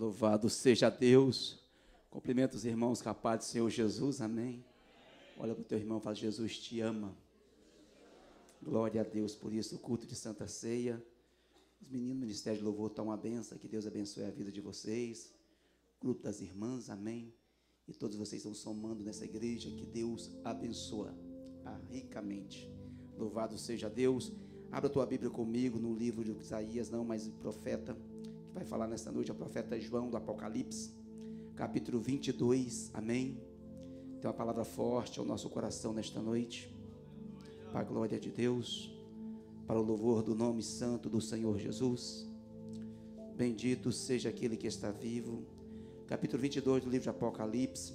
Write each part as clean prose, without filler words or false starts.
Louvado seja Deus. Cumprimento os irmãos com a paz do Senhor Jesus, amém. Olha para o teu irmão e fala: Jesus te ama. Glória a Deus por isso. O culto de Santa Ceia, os meninos do Ministério de Louvor estão uma benção. Que Deus abençoe a vida de vocês. Grupo das irmãs, amém. E todos vocês estão somando nessa igreja. Que Deus abençoe ricamente. Louvado seja Deus. Abra a tua Bíblia comigo no livro de Isaías, não, mas o profeta que vai falar nesta noite é o profeta João do Apocalipse, capítulo 22, amém. Tem uma palavra forte ao nosso coração nesta noite, para a glória de Deus, para o louvor do nome santo do Senhor Jesus. Bendito seja aquele que está vivo. Capítulo 22 do livro de Apocalipse.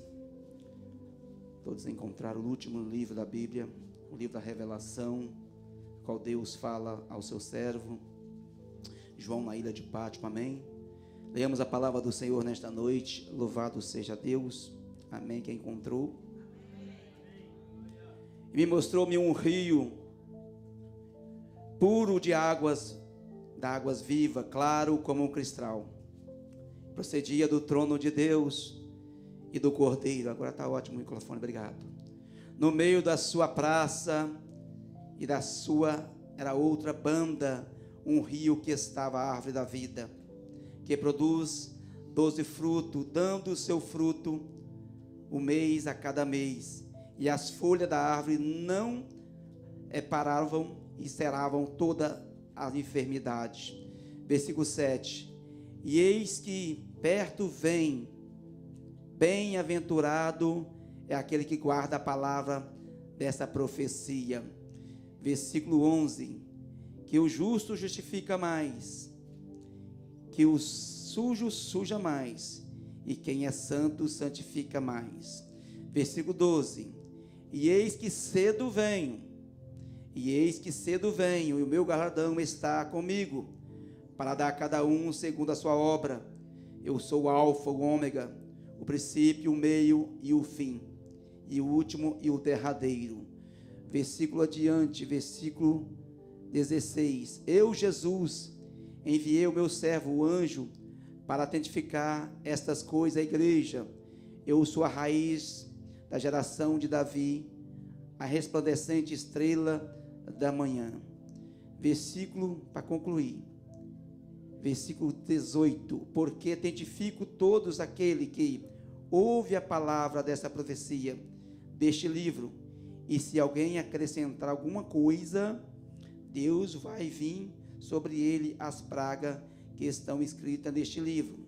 Todos encontraram o último livro da Bíblia, o livro da revelação, qual Deus fala ao seu servo João na ilha de Pátimo, amém. Leamos a palavra do Senhor nesta noite. Louvado seja Deus, amém. Quem encontrou? E me mostrou-me um rio puro de águas vivas, claro como um cristal, procedia do trono de Deus e do Cordeiro. Agora está ótimo o microfone, obrigado. No meio da sua praça e da sua, era outra banda, um rio que estava a árvore da vida, que produz 12 frutos, dando o seu fruto o mês a cada mês, e as folhas da árvore não paravam e ceravam toda a enfermidade. Versículo 7, e eis que perto vem, bem-aventurado é aquele que guarda a palavra dessa profecia. Versículo 11, que o justo justifica mais, que o sujo suja mais, e quem é santo santifica mais. Versículo 12, e eis que cedo venho, e o meu galardão está comigo, para dar a cada um segundo a sua obra. Eu sou o alfa, o ômega, o princípio, o meio e o fim, e o último e o derradeiro. Versículo adiante, versículo 16, eu, Jesus, enviei o meu servo, o anjo, para autentificar estas coisas à igreja. Eu sou a raiz da geração de Davi, a resplandecente estrela da manhã. Versículo, para concluir, versículo 18, porque autentifico todos aquele que ouve a palavra dessa profecia, deste livro, e se alguém acrescentar alguma coisa, Deus vai vir sobre ele as pragas que estão escritas neste livro.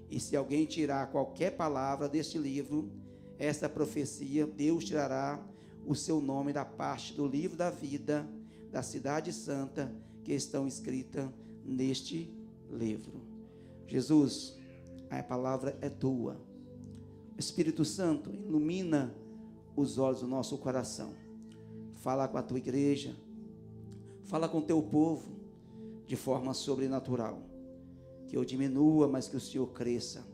E se alguém tirar qualquer palavra deste livro, esta profecia, Deus tirará o seu nome da parte do livro da vida, da cidade santa, que estão escritas neste livro. Jesus, a palavra é tua. Espírito Santo, ilumina os olhos do nosso coração. Fala com a tua igreja, fala com o teu povo de forma sobrenatural. Que eu diminua, mas que o Senhor cresça.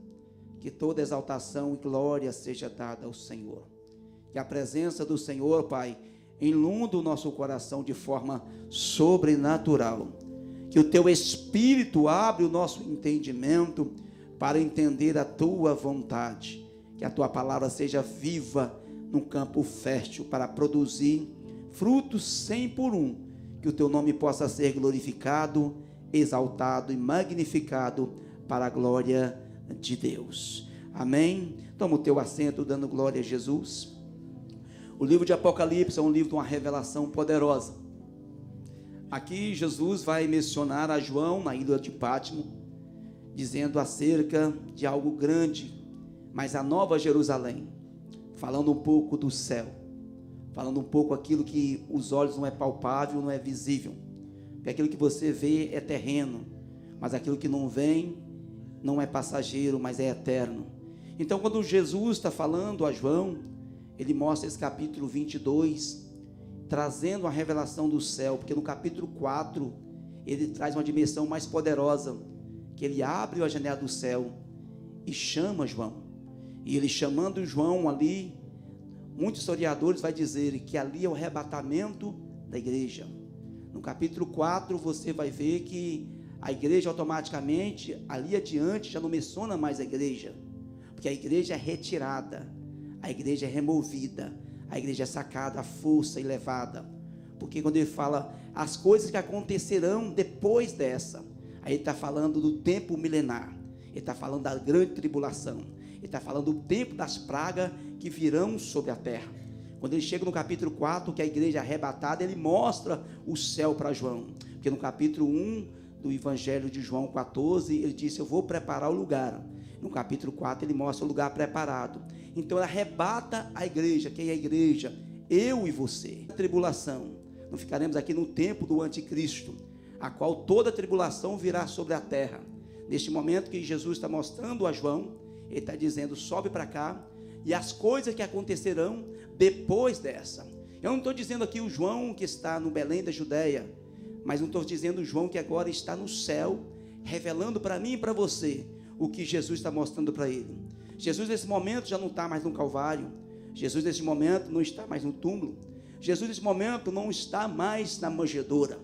Que toda exaltação e glória seja dada ao Senhor. Que a presença do Senhor, Pai, inunda o nosso coração de forma sobrenatural. Que o teu Espírito abra o nosso entendimento para entender a tua vontade. Que a tua palavra seja viva num campo fértil para produzir frutos 100 por 1. Que o teu nome possa ser glorificado, exaltado e magnificado para a glória de Deus. Amém? Toma o teu assento dando glória a Jesus. O livro de Apocalipse é um livro de uma revelação poderosa. Aqui Jesus vai mencionar a João na ilha de Pátimo, dizendo acerca de algo grande, mas a nova Jerusalém, falando um pouco do céu, falando um pouco aquilo que os olhos não é palpável, não é visível, porque aquilo que você vê é terreno, mas aquilo que não vem não é passageiro, mas é eterno. Então quando Jesus está falando a João, ele mostra esse capítulo 22, trazendo a revelação do céu, porque no capítulo 4, ele traz uma dimensão mais poderosa, que ele abre a janela do céu e chama João, e ele chamando João ali, muitos historiadores vão dizer que ali é o arrebatamento da igreja. No capítulo 4 você vai ver que a igreja automaticamente, ali adiante, já não menciona mais a igreja, porque a igreja é retirada, a igreja é removida, a igreja é sacada, a força e levada, porque quando ele fala as coisas que acontecerão depois dessa, aí ele está falando do tempo milenar, ele está falando da grande tribulação, ele está falando do tempo das pragas que virão sobre a terra. Quando ele chega no capítulo 4, que a igreja é arrebatada, ele mostra o céu para João, porque no capítulo 1 do Evangelho de João 14, ele disse, eu vou preparar o lugar. No capítulo 4 ele mostra o lugar preparado. Então ele arrebata a igreja. Quem é a igreja? Eu e você. Tribulação, não ficaremos aqui no tempo do anticristo, a qual toda tribulação virá sobre a terra. Neste momento que Jesus está mostrando a João, ele está dizendo, sobe para cá, e as coisas que acontecerão depois dessa. Eu não estou dizendo aqui o João que está no Belém da Judéia, mas não estou dizendo o João que agora está no céu, revelando para mim e para você o que Jesus está mostrando para ele. Jesus nesse momento já não está mais no Calvário, Jesus nesse momento não está mais no túmulo, Jesus nesse momento não está mais na manjedoura,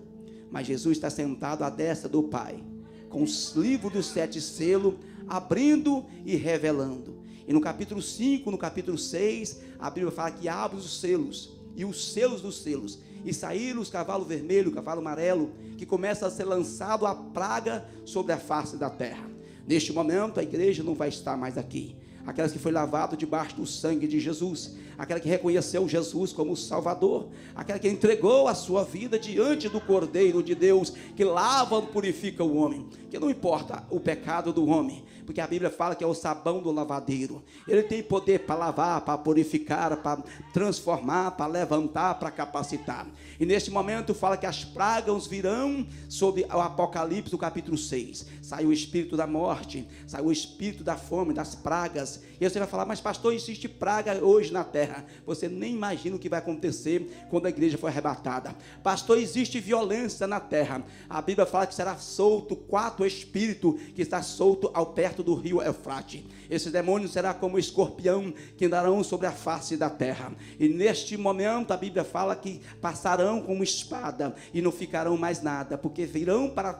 mas Jesus está sentado à destra do Pai, com os livros dos 7 selos, abrindo e revelando. E no capítulo 5, no capítulo 6, a Bíblia fala que abre os selos, e os selos dos selos, e saíram os cavalos vermelhos, cavalo amarelo, que começa a ser lançado a praga sobre a face da terra. Neste momento a igreja não vai estar mais aqui, aquelas que foi lavado debaixo do sangue de Jesus, aquela que reconheceu Jesus como Salvador, aquela que entregou a sua vida diante do Cordeiro de Deus, que lava e purifica o homem, que não importa o pecado do homem, porque a Bíblia fala que é o sabão do lavadeiro, ele tem poder para lavar, para purificar, para transformar, para levantar, para capacitar. E neste momento fala que as pragas virão sobre o Apocalipse do capítulo 6, sai o espírito da morte, sai o espírito da fome, das pragas, e você vai falar, mas pastor, existe praga hoje na terra? Você nem imagina o que vai acontecer quando a igreja for arrebatada. Pastor, existe violência na terra, a Bíblia fala que será solto 4 espíritos que está solto ao perto do rio Eufrate. Esses demônios será como escorpião que andarão sobre a face da terra, e neste momento a Bíblia fala que passarão como espada e não ficarão mais nada, porque virão para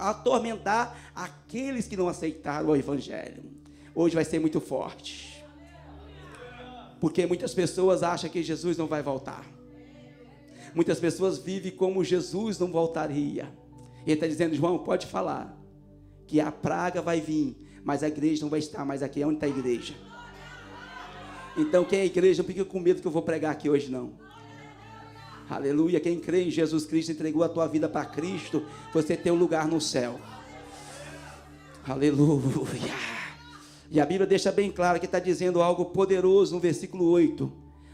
atormentar aqueles que não aceitaram o evangelho. Hoje vai ser muito forte, porque muitas pessoas acham que Jesus não vai voltar, muitas pessoas vivem como Jesus não voltaria. Ele está dizendo, João, pode falar que a praga vai vir, mas a igreja não vai estar mais aqui. Onde está a igreja? Então quem é a igreja, não fica com medo que eu vou pregar aqui hoje não. Aleluia. Quem crê em Jesus Cristo, entregou a tua vida para Cristo, você tem um lugar no céu. Aleluia. E a Bíblia deixa bem claro que está dizendo algo poderoso no versículo 8,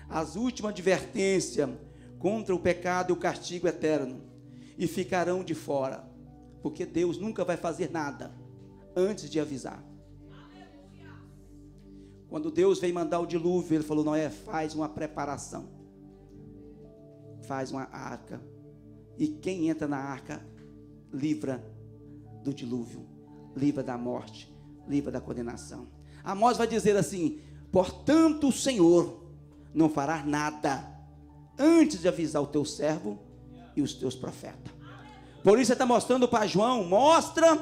as últimas advertências contra o pecado e o castigo eterno, e ficarão de fora, porque Deus nunca vai fazer nada antes de avisar. Quando Deus veio mandar o dilúvio, ele falou, Noé, faz uma preparação, faz uma arca, e quem entra na arca, livra do dilúvio, livra da morte, livra da condenação. Amós vai dizer assim, portanto o Senhor não fará nada antes de avisar o teu servo e os teus profetas. Por isso ele está mostrando para João, mostra,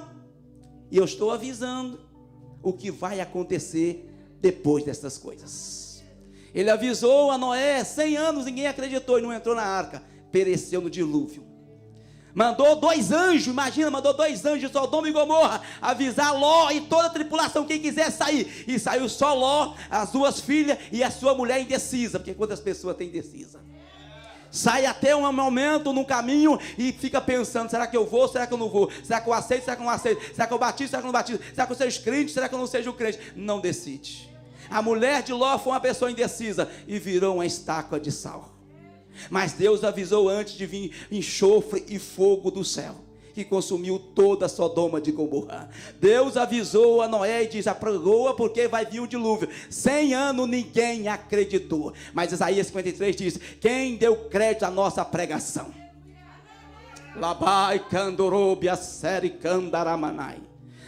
e eu estou avisando o que vai acontecer depois dessas coisas. Ele avisou a Noé, 100 anos, ninguém acreditou e não entrou na arca, pereceu no dilúvio. Mandou 2 anjos, imagina, mandou 2 anjos, Sodoma e Gomorra, avisar Ló e toda a tripulação, quem quiser sair, e saiu só Ló, as 2 filhas e a sua mulher indecisa, porque quantas pessoas tem indecisa? Sai até um momento no caminho e fica pensando, será que eu vou, será que eu não vou, será que eu aceito, será que eu não aceito, será que eu batizo, será que eu não batizo, será que eu seja crente, será que eu não seja crente? Não decide. A mulher de Ló foi uma pessoa indecisa e virou uma estaca de sal. Mas Deus avisou antes de vir enxofre e fogo do céu, que consumiu toda a Sodoma de Gomorra. Deus avisou a Noé e diz, apregoa porque vai vir um dilúvio. 100 anos ninguém acreditou, mas Isaías 53 diz, quem deu crédito à nossa pregação? Labai candorobia seri candaramanai.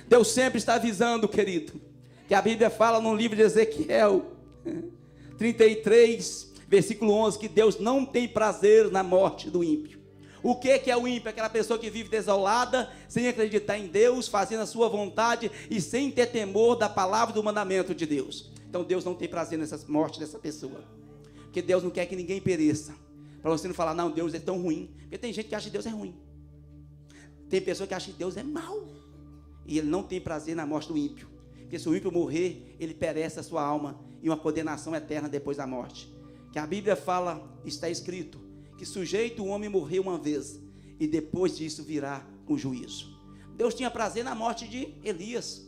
Deus sempre está avisando, querido, que a Bíblia fala no livro de Ezequiel 33, versículo 11, que Deus não tem prazer na morte do ímpio. O que é o ímpio? Aquela pessoa que vive desolada, sem acreditar em Deus, fazendo a sua vontade e sem ter temor da palavra e do mandamento de Deus. Então Deus não tem prazer nessa morte dessa pessoa, porque Deus não quer que ninguém pereça. Para você não falar, não, Deus é tão ruim, porque tem gente que acha que Deus é ruim. Tem pessoa que acha que Deus é mau, e Ele não tem prazer na morte do ímpio, porque se o ímpio morrer, ele perece a sua alma em uma condenação eterna depois da morte. Que a Bíblia fala, está escrito, que sujeito o homem morreu uma vez, e depois disso virá o juízo. Deus tinha prazer na morte de Elias,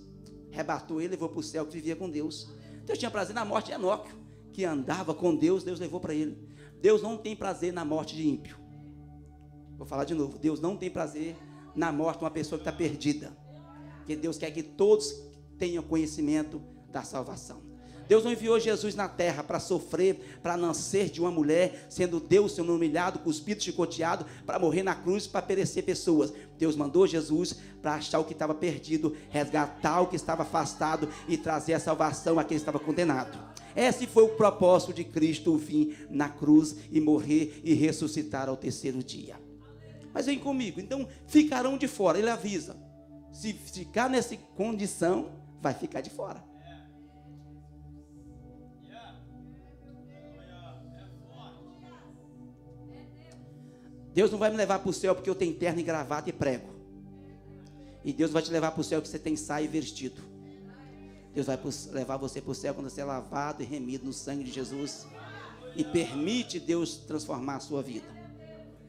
arrebatou ele, levou para o céu, que vivia com Deus. Deus tinha prazer na morte de Enoque, que andava com Deus, Deus levou para ele. Deus não tem prazer na morte de ímpio. Vou falar de novo, Deus não tem prazer na morte de uma pessoa que está perdida, porque Deus quer que todos tenham conhecimento da salvação. Deus não enviou Jesus na terra para sofrer, para nascer de uma mulher, sendo Deus sendo humilhado, cuspido, chicoteado, para morrer na cruz, para perecer pessoas. Deus mandou Jesus para achar o que estava perdido, resgatar o que estava afastado e trazer a salvação a quem estava condenado. Esse foi o propósito de Cristo vir na cruz e morrer e ressuscitar ao terceiro dia. Mas vem comigo, então ficarão de fora. Ele avisa, se ficar nessa condição, vai ficar de fora. Deus não vai me levar para o céu porque eu tenho terno e gravata e prego. E Deus vai te levar para o céu porque você tem saia e vestido. Deus vai levar você para o céu quando você é lavado e remido no sangue de Jesus. E permite Deus transformar a sua vida.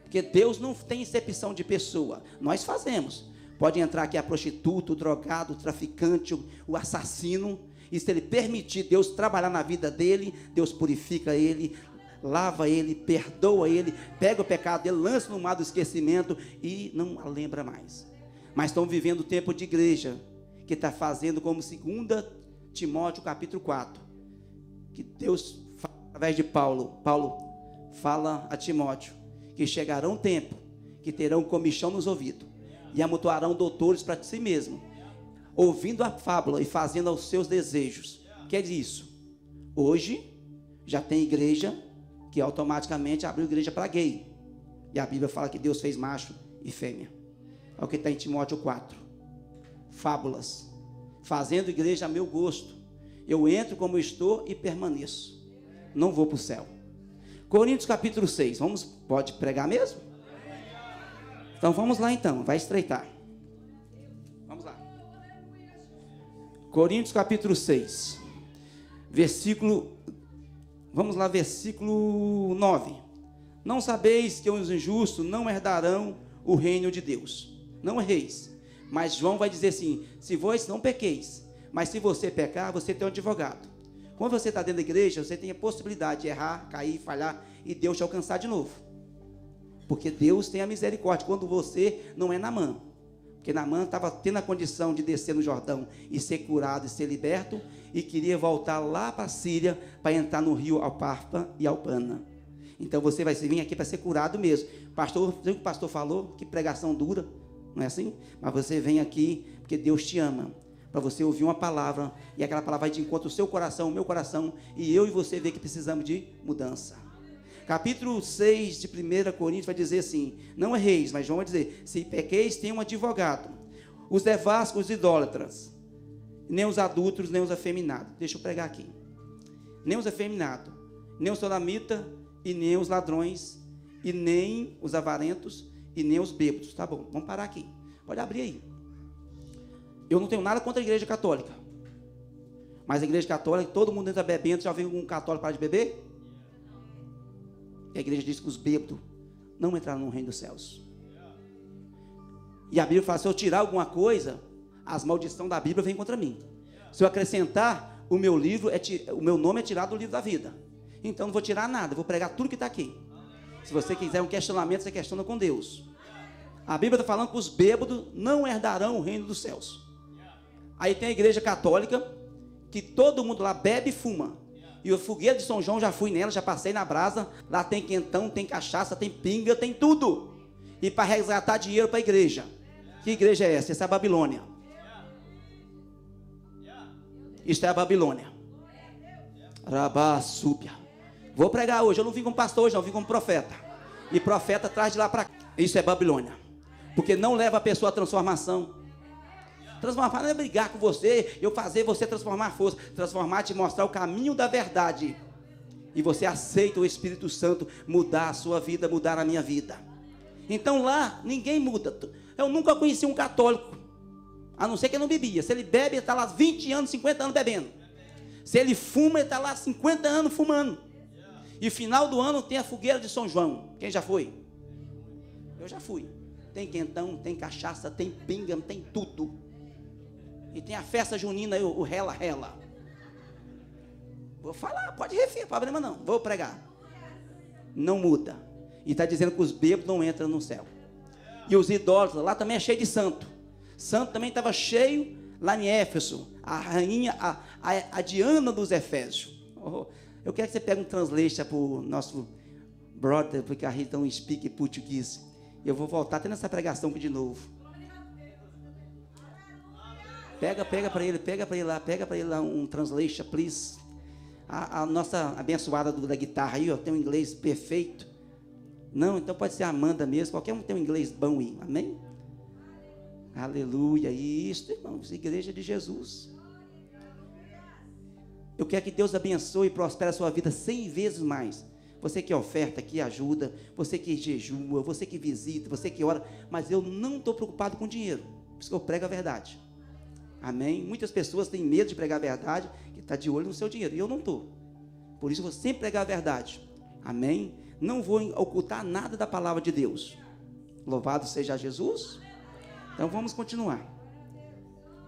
Porque Deus não tem excepção de pessoa. Nós fazemos. Pode entrar aqui a prostituta, o drogado, o traficante, o assassino. E se ele permitir Deus trabalhar na vida dele, Deus purifica ele, lava ele, perdoa ele, pega o pecado dele, lança no mar do esquecimento e não lembra mais. Mas estão vivendo o tempo de igreja, que está fazendo como 2 Timóteo capítulo 4, que Deus, através de Paulo fala a Timóteo, que chegará um tempo, que terão comichão nos ouvidos, e amontoarão doutores para si mesmo, ouvindo a fábula e fazendo aos seus desejos. Que é isso? Hoje, já tem igreja, que automaticamente abriu igreja para gay, e a Bíblia fala que Deus fez macho e fêmea. É o que está em Timóteo 4, fábulas, fazendo igreja a meu gosto, eu entro como estou e permaneço, não vou para o céu. Coríntios capítulo 6, pode pregar mesmo? Então vamos lá então, vai estreitar, vamos lá. Coríntios capítulo 6, versículo 9. Não sabeis que os injustos não herdarão o reino de Deus? Não erreis. Mas João vai dizer assim, se vós não pequeis, mas se você pecar, você tem um advogado. Quando você está dentro da igreja, você tem a possibilidade de errar, cair, falhar, e Deus te alcançar de novo. Porque Deus tem a misericórdia, quando você não é Naamã. Porque Naamã estava tendo a condição de descer no Jordão e ser curado e ser liberto, e queria voltar lá para a Síria, para entrar no rio Alparpa e Alpana. Então você vai vir aqui para ser curado mesmo. Pastor, o que o pastor falou, que pregação dura, não é assim? Mas você vem aqui porque Deus te ama, para você ouvir uma palavra, e aquela palavra vai de encontro ao seu coração, ao meu coração, e eu e você ver que precisamos de mudança. Capítulo 6 de 1 Coríntios vai dizer assim, não erreis, mas João vai dizer, se pequeis, tem um advogado, os devassos, os idólatras, nem os adúlteros, nem os afeminados. Deixa eu pregar aqui. Nem os afeminados, nem os sodomitas, e nem os ladrões, e nem os avarentos, e nem os bêbados. Tá bom, vamos parar aqui. Pode abrir aí. Eu não tenho nada contra a igreja católica. Mas a igreja católica, todo mundo entra bebendo. Já viu um católico parar de beber? E a igreja diz que os bêbados não entraram no reino dos céus. E a Bíblia fala, se eu tirar alguma coisa, as maldições da Bíblia vêm contra mim. Se eu acrescentar, o meu nome é tirado do livro da vida. Então não vou tirar nada, vou pregar tudo que está aqui. Se você quiser um questionamento, você questiona com Deus. A Bíblia está falando que os bêbados não herdarão o reino dos céus. Aí tem a igreja católica, que todo mundo lá bebe e fuma. E o fogueira de São João, já fui nela, já passei na brasa. Lá tem quentão, tem cachaça, tem pinga, tem tudo. E para resgatar dinheiro para a igreja. Que igreja é essa? Essa é a Babilônia. Isto é a Babilônia. Rabassúbia. Vou pregar hoje, eu não vim como pastor hoje, não, eu vim como profeta. E profeta traz de lá para cá. Isso é Babilônia. Porque não leva a pessoa à transformação. Transformar não é brigar com você, eu fazer você transformar a força. Transformar, te mostrar o caminho da verdade. E você aceita o Espírito Santo mudar a sua vida, mudar a minha vida. Então lá, ninguém muda. Eu nunca conheci um católico, a não ser que ele não bebia. Se ele bebe, ele está lá 20 anos, 50 anos bebendo. Se ele fuma, ele está lá 50 anos fumando. E final do ano tem a fogueira de São João. Quem já foi? Eu já fui. Tem quentão, tem cachaça, tem pinga, tem tudo. E tem a festa junina, o rela-rela. Vou falar, pode referir, problema não. Vou pregar. Não muda. E está dizendo que os bêbados não entram no céu. E os idólatras, lá também é cheio de santo. Santo também estava cheio lá em Éfeso. A rainha, a Diana dos Efésios. Oh, eu quero que você pegue um translation para o nosso brother, porque a Rita não speak português. Eu vou voltar até nessa pregação aqui de novo. Pega para ele lá um translation, please. A nossa abençoada da guitarra aí, ó, tem um inglês perfeito. Não, então pode ser a Amanda mesmo, qualquer um tem um inglês bom aí, amém? Aleluia, isso, irmãos, igreja de Jesus. Eu quero que Deus abençoe e prospere a sua vida 100 vezes mais. Você que oferta, que ajuda, você que jejua, você que visita, você que ora, mas eu não estou preocupado com dinheiro, por isso que eu prego a verdade. Amém? Muitas pessoas têm medo de pregar a verdade, que está de olho no seu dinheiro, e eu não estou. Por isso eu vou sempre pregar a verdade. Amém? Não vou ocultar nada da palavra de Deus. Louvado seja Jesus. Então vamos continuar.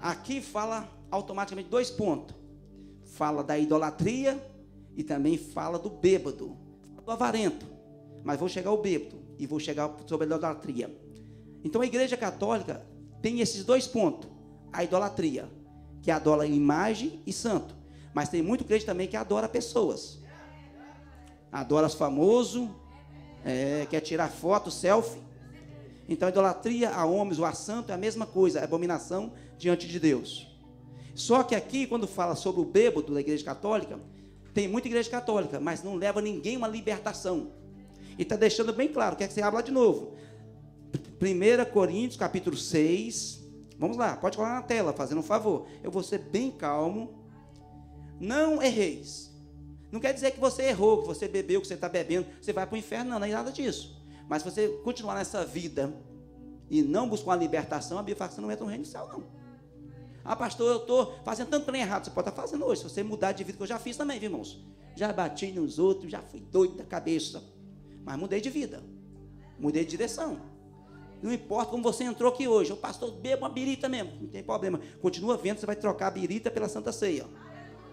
Aqui fala automaticamente 2 pontos. Fala da idolatria e também fala do bêbado, do avarento. Mas vou chegar ao bêbado e vou chegar sobre a idolatria. Então a igreja católica tem esses 2 pontos. A idolatria, que adora imagem e santo. Mas tem muito crente também que adora pessoas. Adora os famosos, quer tirar foto, selfie. Então a idolatria a homens ou a santo é a mesma coisa, é abominação diante de Deus. Só que aqui, quando fala sobre o bêbado da igreja católica, tem muita igreja católica, mas não leva ninguém a uma libertação. E está deixando bem claro, quer que você abra lá de novo. 1 Coríntios, capítulo 6... Vamos lá, pode colar na tela, fazendo um favor. Eu vou ser bem calmo. Não erreis. Não quer dizer que você errou, que você bebeu, que você está bebendo, você vai para o inferno, não é nada disso. Mas se você continuar nessa vida e não buscar uma libertação, a Bíblia fala que você não entra no reino do céu, não. Ah, pastor, eu estou fazendo tanto trem errado. Você pode estar fazendo hoje, se você mudar de vida, que eu já fiz também, viu, irmãos? Já bati nos outros, já fui doido da cabeça. Mas mudei de vida, mudei de direção. Não importa como você entrou aqui hoje. O pastor beba uma birita mesmo, não tem problema. Continua vendo, você vai trocar a birita pela Santa Ceia.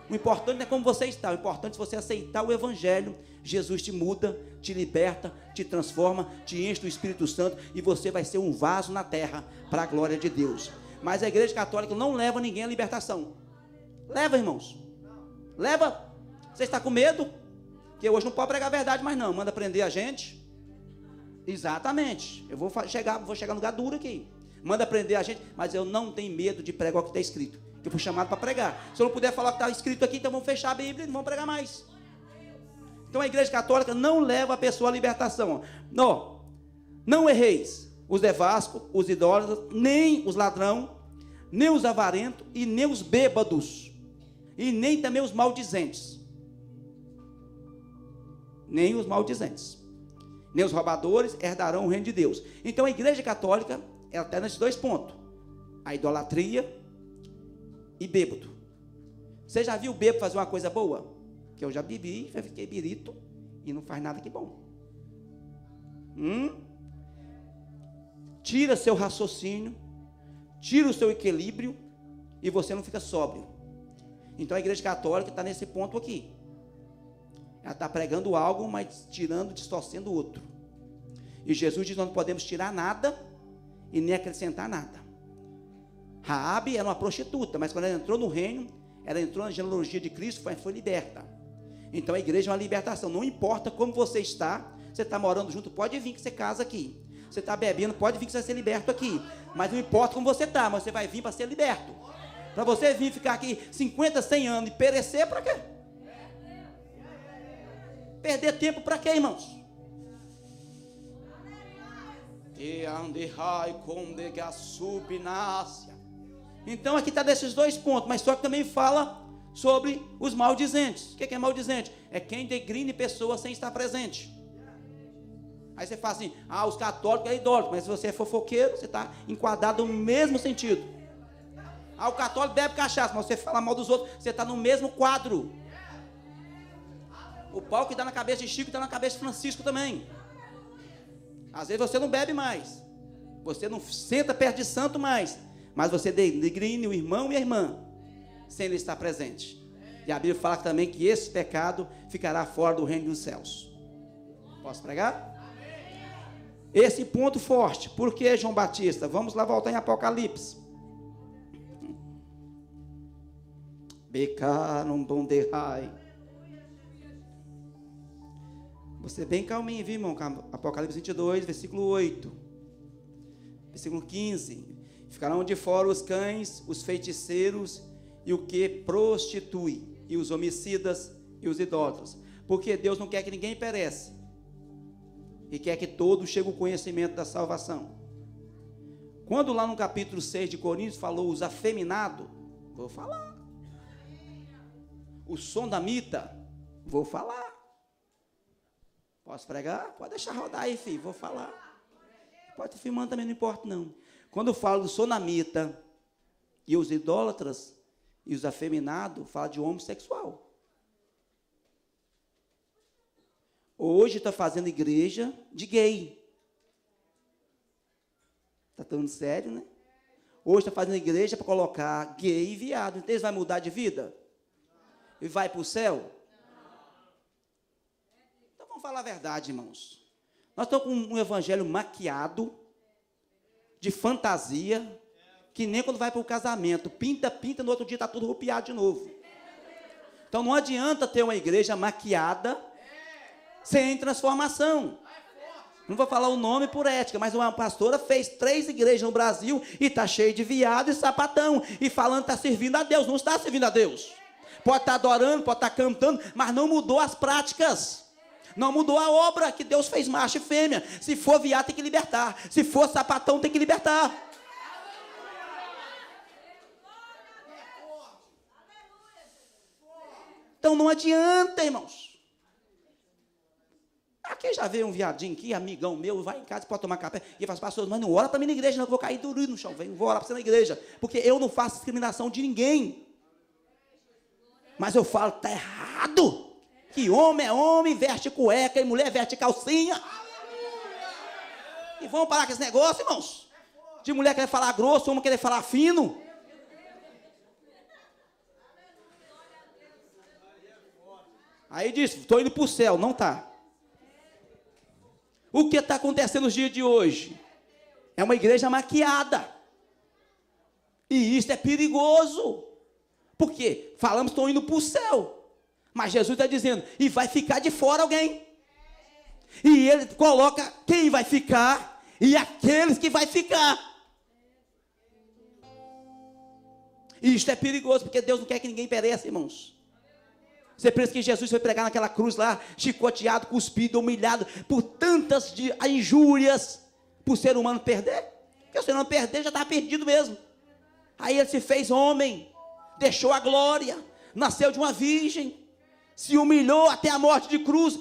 O importante não é como você está. O importante é você aceitar o Evangelho. Jesus te muda, te liberta, te transforma, te enche do Espírito Santo. E você vai ser um vaso na terra para a glória de Deus. Mas a igreja católica não leva ninguém à libertação. Leva, irmãos. Leva. Você está com medo? Que hoje não pode pregar a verdade mais não. Manda prender a gente. Exatamente. Eu vou chegar no lugar duro aqui. Manda prender a gente, mas eu não tenho medo de pregar o que está escrito. Que eu fui chamado para pregar. Se eu não puder falar o que está escrito aqui, então vamos fechar a Bíblia e não vamos pregar mais. Então a igreja católica não leva a pessoa à libertação. Não erreis. Os devassos, os idólatras, nem os ladrão, nem os avarentos e nem os bêbados. E nem também os maldizentes. Nem os maldizentes. Nem os roubadores herdarão o reino de Deus. Então a igreja católica, ela está nesses 2 pontos. A idolatria e bêbado. Você já viu o bêbado fazer uma coisa boa? Que eu já bebi, já fiquei birito e não faz nada que bom. Tira seu raciocínio, tira o seu equilíbrio e você não fica sóbrio. Então a igreja católica está nesse ponto aqui. Ela está pregando algo, mas tirando, distorcendo o outro. E Jesus diz que nós não podemos tirar nada e nem acrescentar nada. Raabe era uma prostituta, mas quando ela entrou no reino, ela entrou na genealogia de Cristo, foi liberta. Então a igreja é uma libertação. Não importa como você está morando junto, pode vir que você casa aqui. Você está bebendo, pode vir que você vai ser liberto aqui. Mas não importa como você está, mas você vai vir para ser liberto. Para você vir ficar aqui 50, 100 anos e perecer, para quê? Perder tempo para quê, irmãos? Então aqui está desses dois pontos, mas só que também fala sobre os maldizentes. O que é maldizente? É quem degrine pessoas sem estar presente. Aí você fala assim, os católicos é idólatra, mas se você é fofoqueiro, você está enquadrado no mesmo sentido. O católico bebe cachaça, mas você fala mal dos outros, você está no mesmo quadro. O pau que dá na cabeça de Chico dá na cabeça de Francisco também. Às vezes você não bebe mais, você não senta perto de santo mais, mas você degrine o irmão e a irmã sem ele estar presente. E a Bíblia fala também que esse pecado ficará fora do reino dos céus. Posso pregar? Esse ponto forte. Por que, João Batista? Vamos lá voltar em Apocalipse. Becaram bonderrai. Você bem calminho, viu, irmão? Apocalipse 22, versículo 8. Versículo 15. Ficarão de fora os cães, os feiticeiros e o que prostitui, e os homicidas e os idólatras. Porque Deus não quer que ninguém pereça, e quer que todos cheguem ao conhecimento da salvação. Quando lá no capítulo 6 de Coríntios falou os afeminados, vou falar. O sodomita, vou falar. Posso pregar? Pode deixar rodar aí, filho, vou falar. Pode estar filmando também, não importa não. Quando eu falo do sodomita e os idólatras e os afeminados, fala de homossexual. Hoje está fazendo igreja de gay. Está falando sério, né? Hoje está fazendo igreja para colocar gay e viado. Então eles vão mudar de vida? E vai para o céu? Então vamos falar a verdade, irmãos. Nós estamos com um evangelho maquiado, de fantasia, que nem quando vai para o casamento. Pinta, no outro dia está tudo rupiado de novo. Então não adianta ter uma igreja maquiada sem transformação. Não vou falar o nome por ética, mas uma pastora fez 3 igrejas no Brasil e está cheio de viado e sapatão, e falando que está servindo a Deus. Não está servindo a Deus. Pode estar adorando, pode estar cantando, mas não mudou as práticas. Não mudou a obra que Deus fez, macho e fêmea. Se for viado, tem que libertar. Se for sapatão, tem que libertar. Então não adianta, irmãos. Aqui já veio um viadinho aqui, amigão meu, vai em casa, pode tomar café. E fala, pastor, mas não ora para mim na igreja, não, eu vou cair duro no chão. Vou orar para você na igreja. Porque eu não faço discriminação de ninguém. Mas eu falo, está errado. Que homem é homem, veste cueca, e mulher veste calcinha. E vamos parar com esse negócio, irmãos. De mulher querer falar grosso, homem querer falar fino. Aí diz, estou indo para o céu. Não está. O que está acontecendo nos dias de hoje? É uma igreja maquiada. E isso é perigoso. Por quê? Falamos, estou indo para o céu. Mas Jesus está dizendo, e vai ficar de fora alguém. E ele coloca quem vai ficar e aqueles que vai ficar. E isto é perigoso, porque Deus não quer que ninguém pereça, irmãos. Você pensa que Jesus foi pregar naquela cruz lá, chicoteado, cuspido, humilhado, por tantas injúrias, por ser humano perder? Porque o ser humano perder, já estava perdido mesmo. Aí ele se fez homem, deixou a glória, nasceu de uma virgem, se humilhou até a morte de cruz,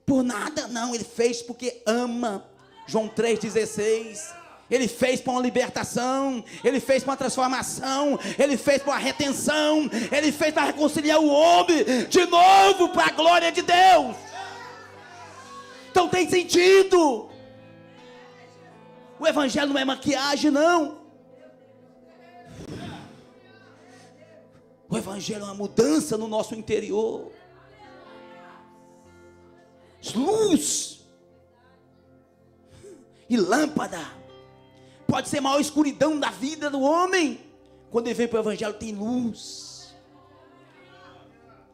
por nada, não, ele fez porque ama. João 3,16, ele fez para uma libertação, ele fez para uma transformação, ele fez para uma retenção, ele fez para reconciliar o homem de novo para a glória de Deus. Então tem sentido. O evangelho não é maquiagem, não. O evangelho é uma mudança no nosso interior. Luz e lâmpada. Pode ser a maior escuridão da vida do homem. Quando ele vem para o evangelho, tem luz,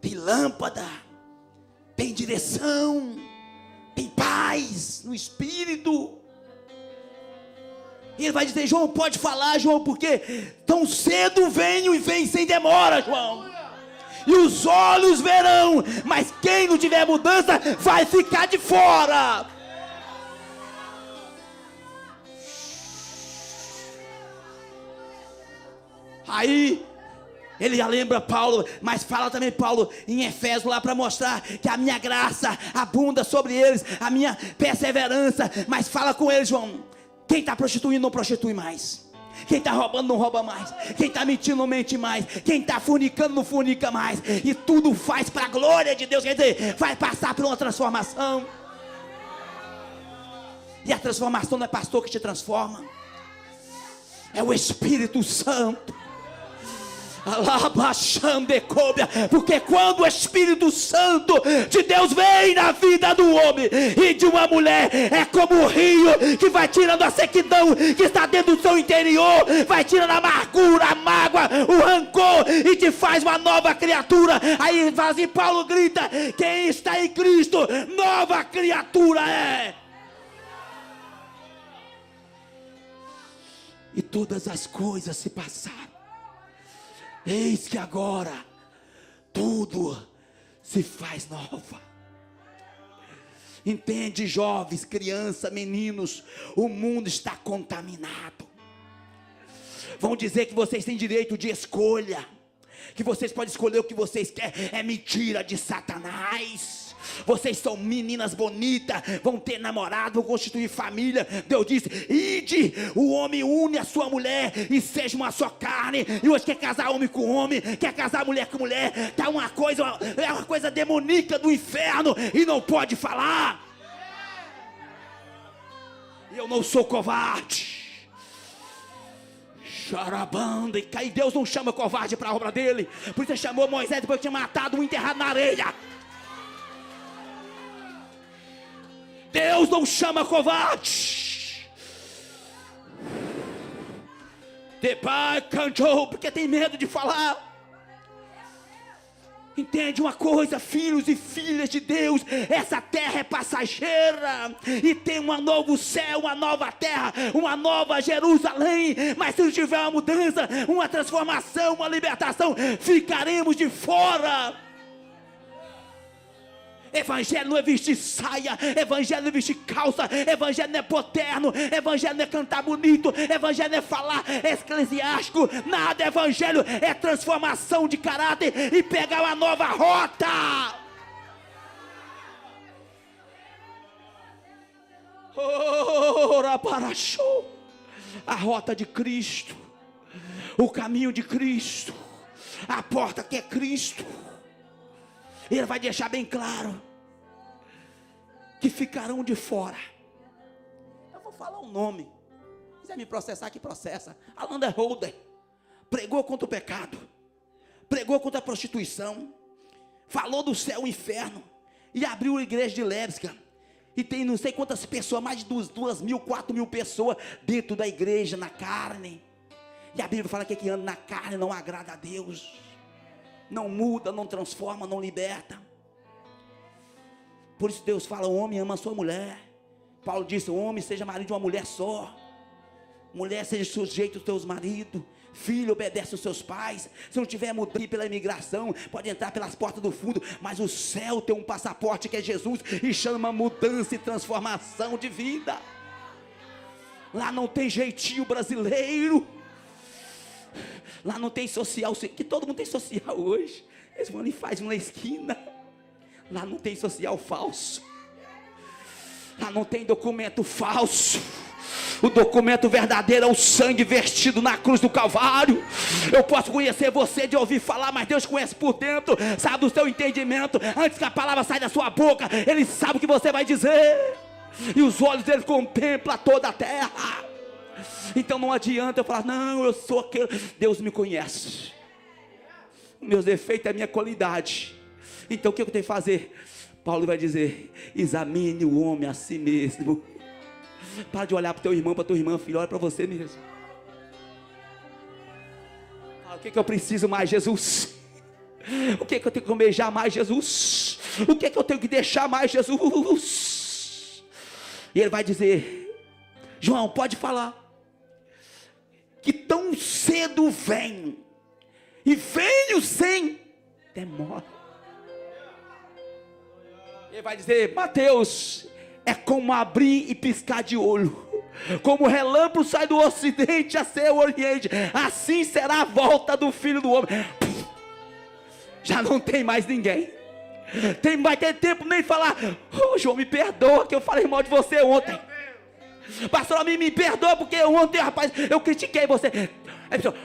tem lâmpada, tem direção, tem paz no espírito. E ele vai dizer, João, pode falar, João, porque tão cedo venho e vem sem demora, João. E os olhos verão, mas quem não tiver mudança vai ficar de fora. Aí ele lembra Paulo, mas fala também Paulo em Efésios lá para mostrar que a minha graça abunda sobre eles, a minha perseverança. Mas fala com eles, João, quem está prostituindo não prostitui mais, quem está roubando não rouba mais, quem está mentindo não mente mais, quem está fornicando não fornica mais, e tudo faz para a glória de Deus. Quer dizer, vai passar por uma transformação. E a transformação não é pastor que te transforma, é o Espírito Santo. Porque quando o Espírito Santo de Deus vem na vida do homem e de uma mulher, é como o rio que vai tirando a sequidão que está dentro do seu interior, vai tirando a amargura, a mágoa, o rancor, e te faz uma nova criatura. Aí assim, Paulo grita: quem está em Cristo, nova criatura é. E todas as coisas se passaram, eis que agora tudo se faz nova. Entende, jovens, crianças, meninos, o mundo está contaminado. Vão dizer que vocês têm direito de escolha, que vocês podem escolher o que vocês querem. É mentira de Satanás. Vocês são meninas bonitas, vão ter namorado, vão constituir família. Deus disse: ide, o homem une a sua mulher e seja uma só carne. E hoje quer casar homem com homem, quer casar mulher com mulher. Tá uma coisa, é uma coisa demoníaca do inferno, e não pode falar. Eu não sou covarde. Charabanda, e Deus não chama covarde para a obra dele. Por isso ele chamou Moisés depois que tinha matado um enterrado na areia. Deus não chama covarde. De pai cantou porque tem medo de falar. Entende uma coisa, filhos e filhas de Deus, essa terra é passageira, e tem um novo céu, uma nova terra, uma nova Jerusalém. Mas se não tiver uma mudança, uma transformação, uma libertação, ficaremos de fora. Evangelho não é vestir saia, evangelho não é vestir calça, evangelho não é poterno, evangelho não é cantar bonito, evangelho não é falar eclesiástico, nada. Evangelho é transformação de caráter e pegar uma nova rota. Ora para show, a rota de Cristo, o caminho de Cristo, a porta que é Cristo. Ele vai deixar bem claro que ficarão de fora. Eu vou falar um nome. Se quiser me processar, que processa. Alander Holder pregou contra o pecado, pregou contra a prostituição, falou do céu e inferno, e abriu a igreja de Lébsca. E tem não sei quantas pessoas, mais de 2.000, 4.000 pessoas dentro da igreja, na carne. E a Bíblia fala que quem anda na carne não agrada a Deus. Não muda, não transforma, não liberta. Por isso Deus fala: o homem ama a sua mulher. Paulo disse: o homem seja marido de uma mulher só. Mulher, seja sujeito aos teus maridos. Filho, obedece aos seus pais. Se não tiver mudado pela imigração, pode entrar pelas portas do fundo, mas o céu tem um passaporte que é Jesus, e chama mudança e transformação de vida. Lá não tem jeitinho brasileiro. Lá não tem social, que todo mundo tem social hoje. Eles vão ali e fazem na esquina. Lá não tem social falso. Lá não tem documento falso. O documento verdadeiro é o sangue vertido na cruz do Calvário. Eu posso conhecer você de ouvir falar, mas Deus conhece por dentro, sabe do seu entendimento. Antes que a palavra saia da sua boca, Ele sabe o que você vai dizer. E os olhos dele contemplam toda a terra. Então não adianta eu falar: não, eu sou aquele. Deus me conhece. Meus defeitos é a minha qualidade. Então o que eu tenho que fazer? Paulo vai dizer: examine o homem a si mesmo. Para de olhar para o teu irmão, para a tua irmã, filho, olha para você mesmo. O que eu preciso mais, Jesus? O que eu tenho que almejar mais, Jesus? O que eu tenho que deixar mais, Jesus? E ele vai dizer: João, pode falar. Que tão cedo vem, e venho sem demora. Ele vai dizer: Mateus, é como abrir e piscar de olho. Como o relâmpago sai do ocidente a ser o oriente, assim será a volta do Filho do Homem. Já não tem mais ninguém. Vai ter tempo nem falar: oh, João, me perdoa que eu falei mal de você ontem. Pastor, me perdoa porque ontem, rapaz, eu critiquei você. Aí, pessoal,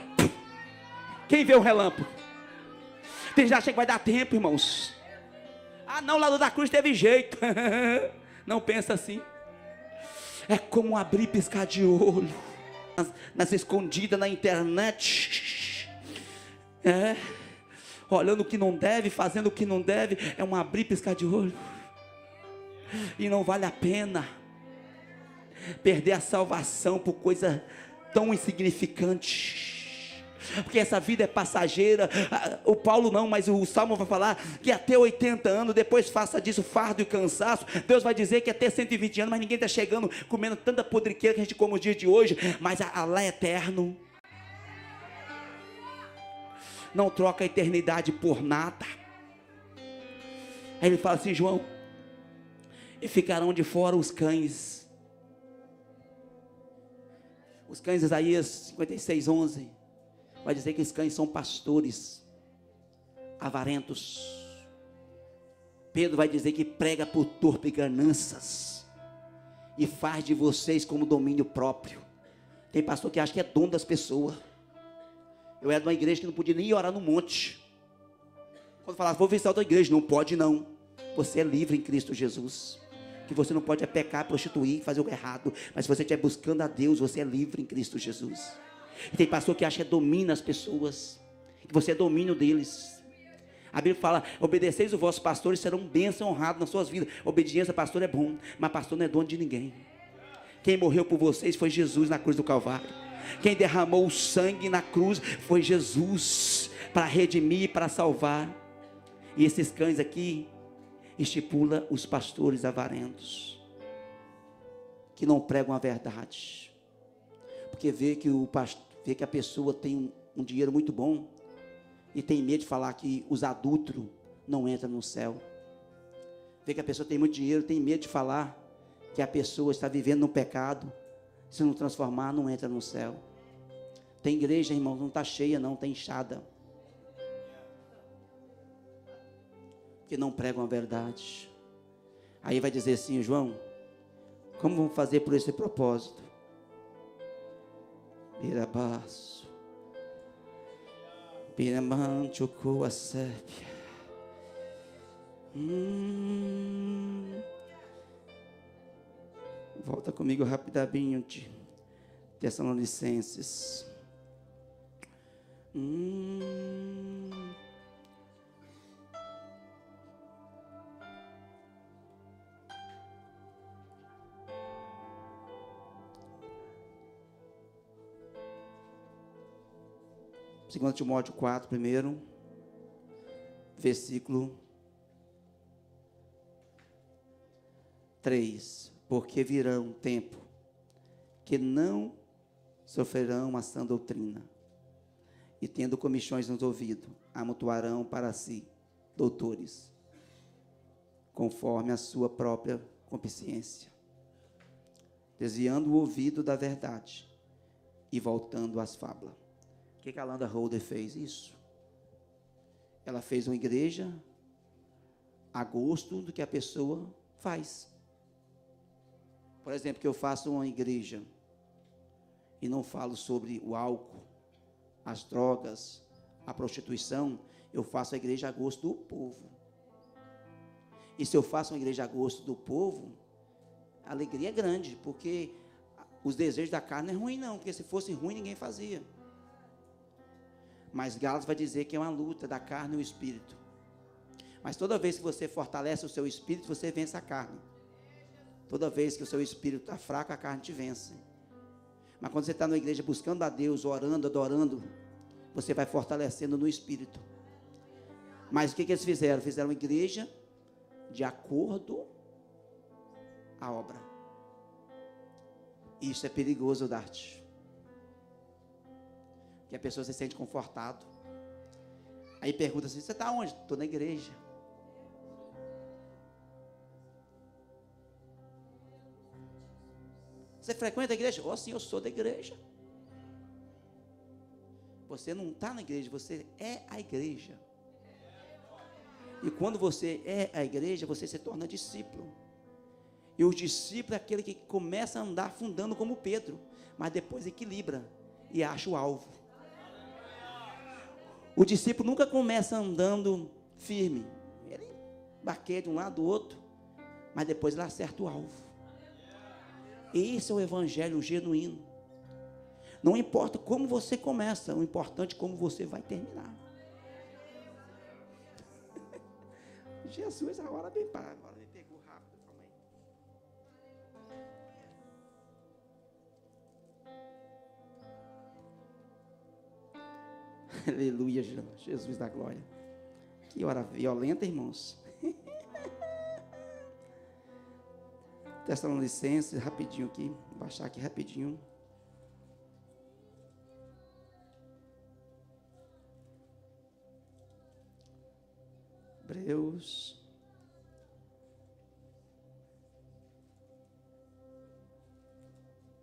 quem vê o relâmpago? Tem gente que acha que vai dar tempo, irmãos. Ah, não, lá da cruz teve jeito. Não pensa assim. É como abrir e piscar de olho. Nas escondidas na internet. Olhando o que não deve, fazendo o que não deve. É um abrir e piscar de olho. E não vale a pena perder a salvação por coisa tão insignificante. Porque essa vida é passageira. O Paulo não, mas o Salmo vai falar que até 80 anos, depois faça disso fardo e cansaço. Deus vai dizer que até 120 anos, mas ninguém está chegando comendo tanta podriqueira que a gente come os dias de hoje. Mas lá é eterno. Não troca a eternidade por nada. Aí ele fala assim: João, e ficarão de fora os cães. Os cães, Isaías 56:11, vai dizer que os cães são pastores avarentos. Pedro vai dizer que prega por torpe ganâncias e faz de vocês como domínio próprio. Tem pastor que acha que é dono das pessoas. Eu era de uma igreja que não podia nem ir orar no monte. Quando falava: vou visitar outra igreja, não pode não. Você é livre em Cristo Jesus. Que você não pode pecar, prostituir, fazer o errado. Mas se você estiver buscando a Deus, você é livre em Cristo Jesus. E tem pastor que acha que domina as pessoas, que você é domínio deles. A Bíblia fala: obedeceis os vossos pastores, serão bênção honrado nas suas vidas. Obediência, pastor, é bom, mas pastor não é dono de ninguém. Quem morreu por vocês foi Jesus na cruz do Calvário. Quem derramou o sangue na cruz foi Jesus, para redimir e para salvar. E esses cães aqui estipula os pastores avarentos, que não pregam a verdade, porque vê que a pessoa tem um dinheiro muito bom e tem medo de falar que os adúlteros não entram no céu. Vê que a pessoa tem muito dinheiro, tem medo de falar que a pessoa está vivendo no pecado, se não transformar, não entra no céu. Tem igreja, irmão, não está cheia não, está inchada, que não pregam a verdade. Aí vai dizer assim: João, como vamos fazer por esse propósito? Pirabaço, piramanchucu a sépia. Volta comigo rapidinho de Tessalonicenses. Segundo Timóteo 4, primeiro, versículo 3. Porque virá um tempo que não sofrerão a sã doutrina, e tendo comichões nos ouvidos, amontoarão para si doutores, conforme a sua própria concupiscência, desviando o ouvido da verdade e voltando às fábulas. O que a Landa Holder fez? Isso. Ela fez uma igreja a gosto do que a pessoa faz. Por exemplo, que eu faço uma igreja e não falo sobre o álcool, as drogas, a prostituição, eu faço a igreja a gosto do povo. E se eu faço uma igreja a gosto do povo, a alegria é grande, porque os desejos da carne não é ruim não, porque se fosse ruim ninguém fazia. Mas Gálatas vai dizer que é uma luta da carne e o espírito. Mas toda vez que você fortalece o seu espírito, você vence a carne. Toda vez que o seu espírito está fraco, a carne te vence. Mas quando você está na igreja buscando a Deus, orando, adorando, você vai fortalecendo no espírito. Mas o que eles fizeram? Fizeram uma igreja de acordo à obra. Isso é perigoso, Darte. Que a pessoa se sente confortado. Aí pergunta assim: você está onde? Estou na igreja. Você frequenta a igreja? Oh, sim, eu sou da igreja. Você não está na igreja, você é a igreja. E quando você é a igreja, você se torna discípulo. E o discípulo é aquele que começa a andar afundando como Pedro, mas depois equilibra e acha o alvo. O discípulo nunca começa andando firme. Ele baqueia de um lado do outro, mas depois ele acerta o alvo. Esse é o evangelho genuíno. Não importa como você começa, o importante é como você vai terminar. Jesus, agora me pegou rápido. Calma aí. Aleluia, Jesus da glória. Que hora violenta, irmãos. Tessalonicenses, rapidinho aqui. Vou baixar aqui rapidinho. Hebreus.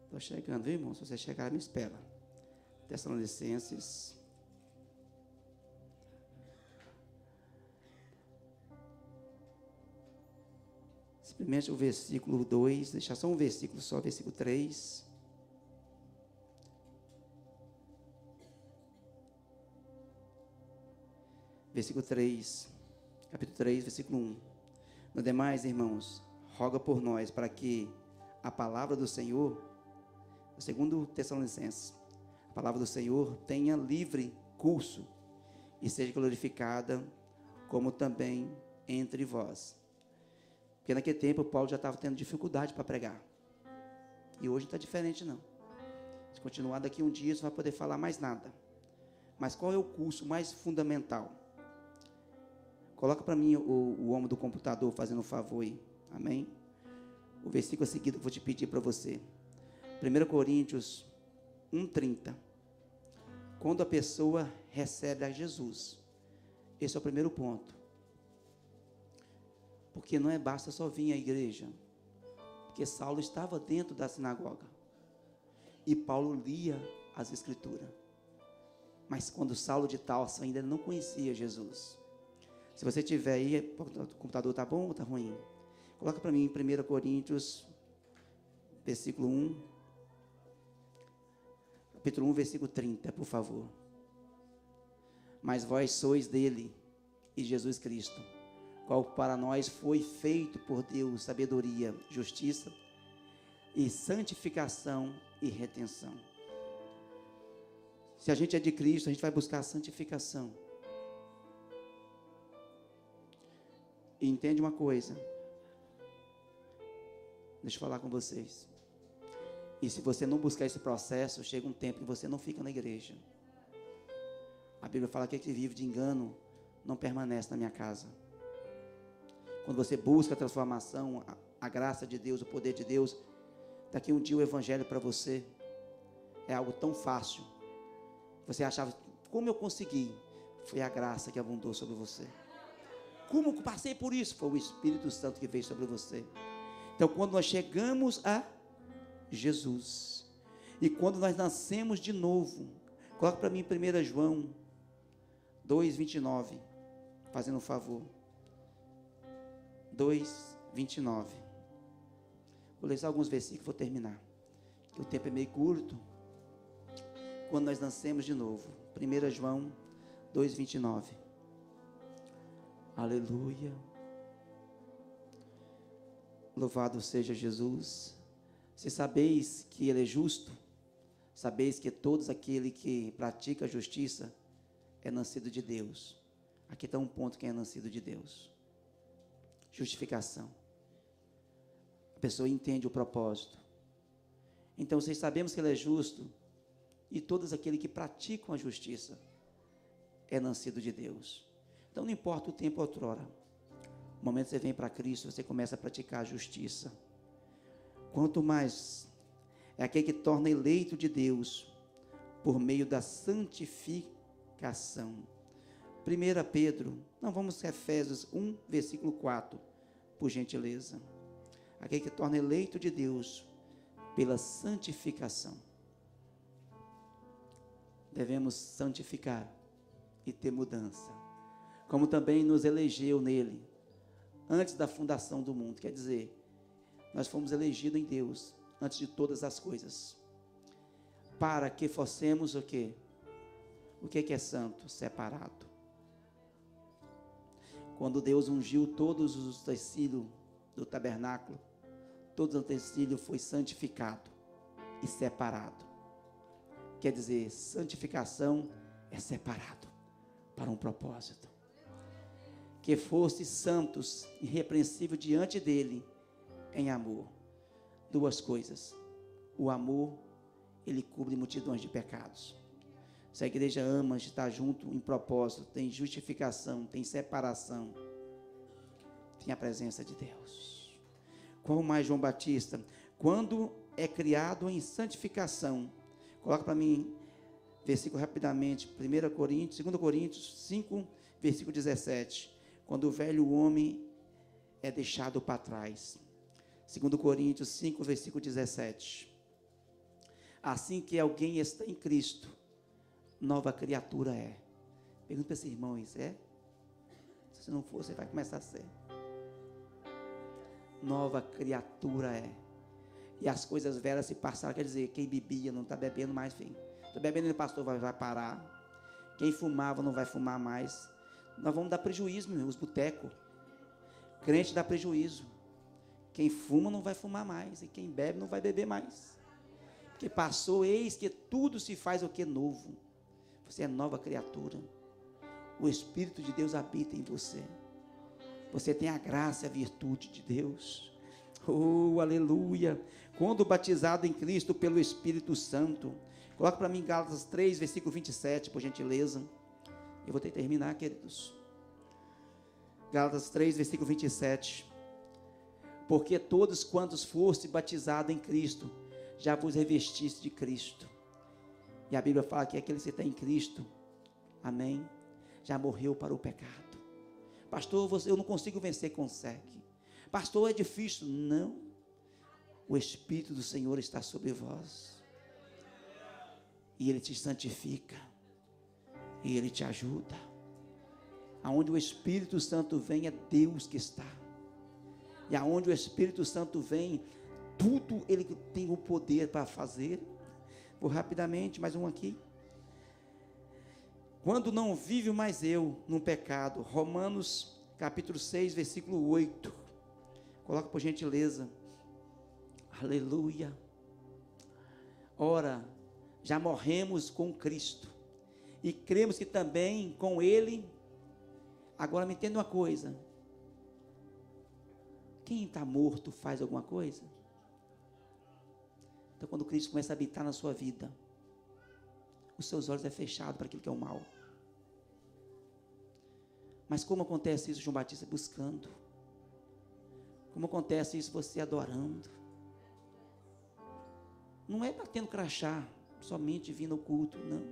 Estou chegando, viu, irmão? Se você chegar, me espera. Tessalonicenses. Simplesmente o versículo 2, deixar só um versículo só, versículo 3. Versículo 3, capítulo 3, versículo 1. No demais, irmãos, roga por nós para que a palavra do Senhor, segundo Tessalonicenses, a palavra do Senhor tenha livre curso e seja glorificada, como também entre vós. Porque naquele tempo Paulo já estava tendo dificuldade para pregar. E hoje não está diferente não. Se continuar daqui um dia, você não vai poder falar mais nada. Mas qual é o curso mais fundamental? Coloca para mim o homem do computador fazendo um favor aí. Amém? O versículo a seguir eu vou te pedir para você. 1 Coríntios 1:30. Quando a pessoa recebe a Jesus. Esse é o primeiro ponto. Porque não é basta só vir à igreja. Porque Saulo estava dentro da sinagoga. E Paulo lia as escrituras. Mas quando Saulo de Tarso ainda não conhecia Jesus. Se você tiver aí, o computador está bom ou está ruim? Coloca para mim em 1 Coríntios, versículo 1. Capítulo 1, versículo 30, por favor. Mas vós sois dele e Jesus Cristo, qual para nós foi feito por Deus sabedoria, justiça e santificação e retenção. Se a gente é de Cristo, a gente vai buscar a santificação. E entende uma coisa, deixa eu falar com vocês. E se você não buscar esse processo, chega um tempo que você não fica na igreja. A Bíblia fala que quem vive de engano não permanece na minha casa. Quando você busca a transformação, a graça de Deus, o poder de Deus, daqui um dia o evangelho para você é algo tão fácil. Você achava, como eu consegui? Foi a graça que abundou sobre você. Como eu passei por isso? Foi o Espírito Santo que veio sobre você. Então, quando nós chegamos a Jesus, e quando nós nascemos de novo, coloca para mim 1 João 2:29, fazendo um favor. 2:29. Vou ler só alguns versículos, vou terminar. O tempo é meio curto. Quando nós nascemos de novo. 1 João 2:29. Aleluia. Louvado seja Jesus. Se sabeis que Ele é justo, sabeis que todos aquele que pratica a justiça é nascido de Deus. Aqui está um ponto que é nascido de Deus. Justificação. A pessoa entende o propósito. Então, vocês sabemos que Ele é justo, e todos aqueles que praticam a justiça é nascido de Deus. Então, não importa o tempo outrora. No momento que você vem para Cristo, você começa a praticar a justiça. Quanto mais é aquele que torna eleito de Deus por meio da santificação. 1 Pedro, não, vamos a Efésios 1, versículo 4, por gentileza. Aquele que torna eleito de Deus pela santificação. Devemos santificar e ter mudança, como também nos elegeu nele, antes da fundação do mundo. Quer dizer, nós fomos elegidos em Deus, antes de todas as coisas, para que fossemos o quê? O que é santo? Separado. Quando Deus ungiu todos os utensílios do tabernáculo, todo o utensílio foi santificado e separado. Quer dizer, santificação é separado para um propósito. Que fosse santos, irrepreensível diante dele, em amor. Duas coisas. O amor, ele cobre multidões de pecados. Se a igreja ama estar junto em propósito, tem justificação, tem separação, tem a presença de Deus. Qual mais João Batista? Quando é criado em santificação. Coloca para mim, versículo rapidamente, 2 Coríntios 5, versículo 17. Quando o velho homem é deixado para trás. 2 Coríntios 5, versículo 17. Assim que alguém está em Cristo, nova criatura é. Pergunta para esse irmão isso, é? Se não for, você vai começar a ser. Nova criatura é. E as coisas velhas se passaram, quer dizer, quem bebia não está bebendo mais, filho. Estou bebendo, o pastor vai parar. Quem fumava não vai fumar mais. Nós vamos dar prejuízo, meu, os botecos. Crente dá prejuízo. Quem fuma não vai fumar mais, e quem bebe não vai beber mais. Porque passou, eis que tudo se faz o que? Novo. Você é nova criatura. O Espírito de Deus habita em você. Você tem a graça e a virtude de Deus. Oh, aleluia. Quando batizado em Cristo pelo Espírito Santo. Coloca para mim Gálatas 3, versículo 27, por gentileza. Eu vou ter que terminar, queridos. Gálatas 3, versículo 27. Porque todos quantos foste batizados em Cristo, já vos revestiste de Cristo. E a Bíblia fala que aquele que está em Cristo, amém, já morreu para o pecado. Pastor, eu não consigo vencer, consegue. Pastor, é difícil. Não. O Espírito do Senhor está sobre vós. E Ele te santifica. E Ele te ajuda. Aonde o Espírito Santo vem, é Deus que está. E aonde o Espírito Santo vem, tudo Ele tem o poder para fazer. Vou rapidamente, mais um aqui. Quando não vive mais eu no pecado. Romanos capítulo 6, versículo 8. Coloca por gentileza. Aleluia. Ora, já morremos com Cristo. E cremos que também com Ele. Agora me entenda uma coisa. Quem está morto faz alguma coisa? Então quando Cristo começa a habitar na sua vida, os seus olhos é fechado para aquilo que é o mal. Mas como acontece isso, João Batista? Buscando. Como acontece isso, você adorando. Não é batendo crachá, somente vindo ao culto, não.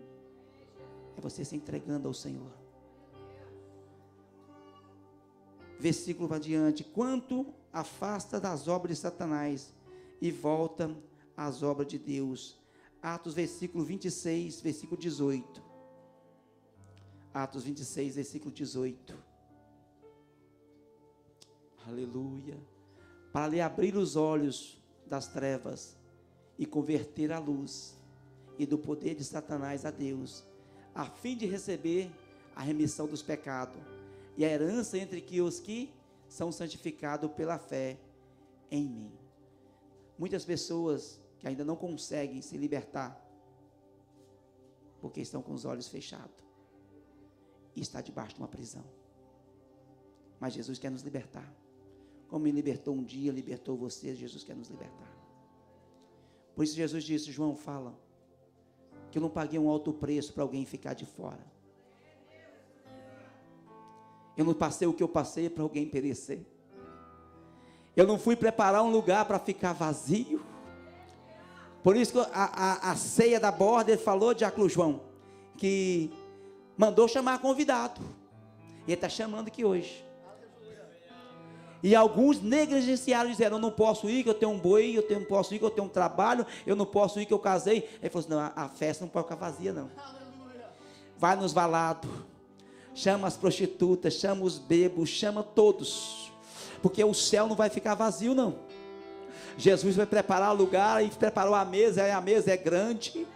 É você se entregando ao Senhor. Versículo adiante. Quanto afasta das obras de Satanás e volta às obras de Deus. Atos, versículo 26, versículo 18. Atos 26, versículo 18. Aleluia. Para lhe abrir os olhos das trevas e converter a luz e do poder de Satanás a Deus, a fim de receber a remissão dos pecados e a herança entre os que são santificados pela fé em mim. Muitas pessoas que ainda não conseguem se libertar, porque estão com os olhos fechados, e está debaixo de uma prisão. Mas Jesus quer nos libertar. Como me libertou um dia, libertou você, Jesus quer nos libertar. Por isso Jesus disse, João fala, que eu não paguei um alto preço para alguém ficar de fora. Eu não passei o que eu passei para alguém perecer. Eu não fui preparar um lugar para ficar vazio. Por isso que a ceia da borda, ele falou, diácono João, que mandou chamar convidado. E ele está chamando aqui hoje. E alguns negligenciaram, disseram: eu não posso ir, que eu tenho um boi, não posso ir, que eu tenho um trabalho, eu não posso ir, que eu casei. Ele falou assim: não, a festa não pode ficar vazia, não. Vai nos valados, chama as prostitutas, chama os bebos, chama todos, porque o céu não vai ficar vazio, não. Jesus vai preparar o lugar, e preparou a mesa, e a mesa é grande,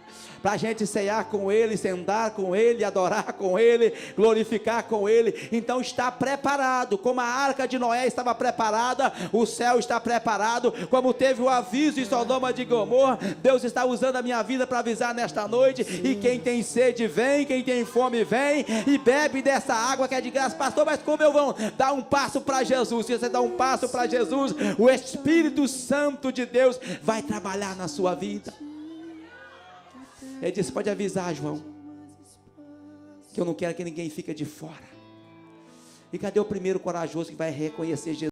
para a gente ceiar com Ele, sentar com Ele, adorar com Ele, glorificar com Ele. Então está preparado, como a arca de Noé estava preparada, o céu está preparado, como teve o aviso em Sodoma de Gomorra. Deus está usando a minha vida para avisar nesta noite, e quem tem sede vem, quem tem fome vem, e bebe dessa água que é de graça. Pastor, mas como eu vou dar um passo para Jesus? Se você dá um passo para Jesus, o Espírito Santo de Deus vai trabalhar na sua vida. Ele disse: pode avisar, João, que eu não quero que ninguém fique de fora. E cadê o primeiro corajoso que vai reconhecer Jesus?